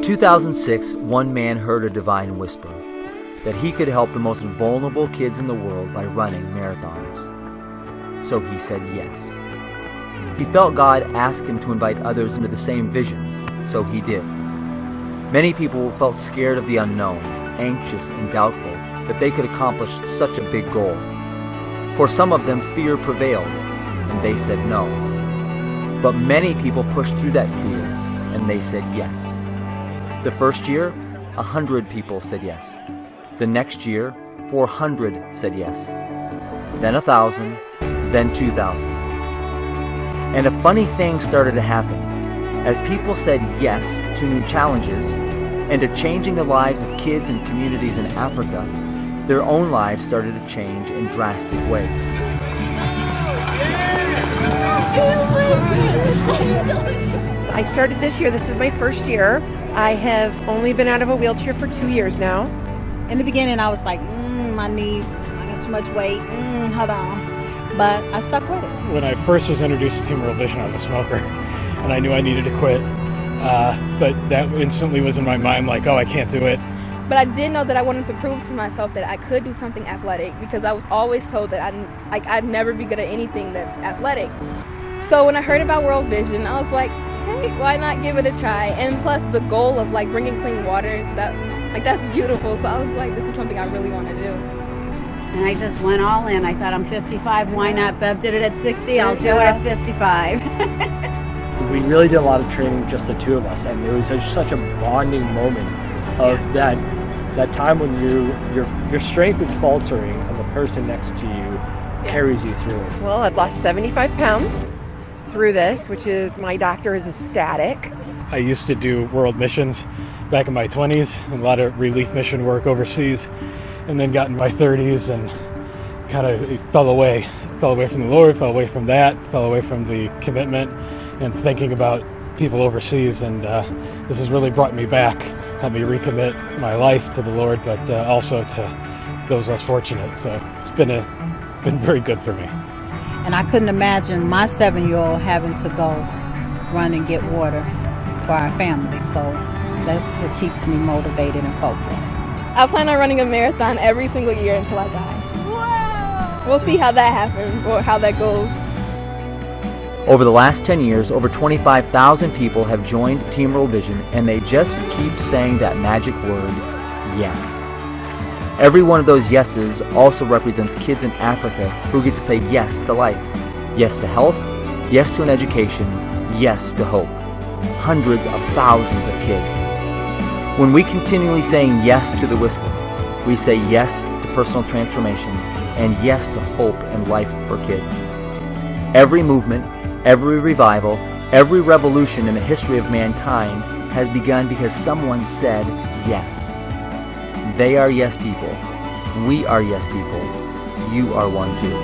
2006, one man heard a divine whisper that he could help the most vulnerable kids in the world by running marathons. So he said yes. He felt God ask him to invite others into the same vision, so he did. Many people felt scared of the unknown, anxious and doubtful that they could accomplish such a big goal. For some of them, fear prevailed, and they said no. But many people pushed through that fear, and they said yes. The first year, 100 people said yes. The next year, 400 said yes. Then 1,000, then 2,000. And a funny thing started to happen. As people said yes to new challenges and to changing the lives of kids and communities in Africa, their own lives started to change in drastic ways. I started this year. This is my first year. I have only been out of a wheelchair for 2 years now. In the beginning, I was like, my knees, I got too much weight, hold on. But I stuck with it. When I first was introduced to Team World Vision, I was a smoker, and I knew I needed to quit. But that instantly was in my mind, like, oh, I can't do it. But I did know that I wanted to prove to myself that I could do something athletic, because I was always told that I'd never be good at anything that's athletic. So when I heard about World Vision, I was like, hey, why not give it a try? And plus the goal of like bringing clean water, that's beautiful. So I was like, this is something I really want to do. And I just went all in. I thought, I'm 55, why not? Bev did it at 60, I'll do it at 55. We really did a lot of training, just the two of us, and it was such a bonding moment of that time when your strength is faltering and the person next to you carries you through it. Well, I've lost 75 pounds through this, which is, my doctor is ecstatic. I used to do world missions back in my 20s, a lot of relief mission work overseas, and then got in my 30s and kind of fell away from the Lord, fell away from that, fell away from the commitment and thinking about people overseas, and this has really brought me back, helped me recommit my life to the Lord, but also to those less fortunate. So it's been very good for me. And I couldn't imagine my 7-year-old having to go run and get water for our family. So that keeps me motivated and focused. I plan on running a marathon every single year until I die. Wow! We'll see how that happens or how that goes. Over the last 10 years, over 25,000 people have joined Team World Vision, and they just keep saying that magic word, yes. Every one of those yeses also represents kids in Africa who get to say yes to life, yes to health, yes to an education, yes to hope. Hundreds of thousands of kids. When we continually saying yes to the whisper, we say yes to personal transformation and yes to hope and life for kids. Every movement, every revival, every revolution in the history of mankind has begun because someone said yes. They are yes people. We are yes people. You are one too.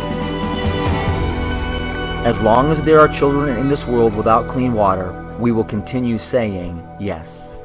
As long as there are children in this world without clean water, we will continue saying yes.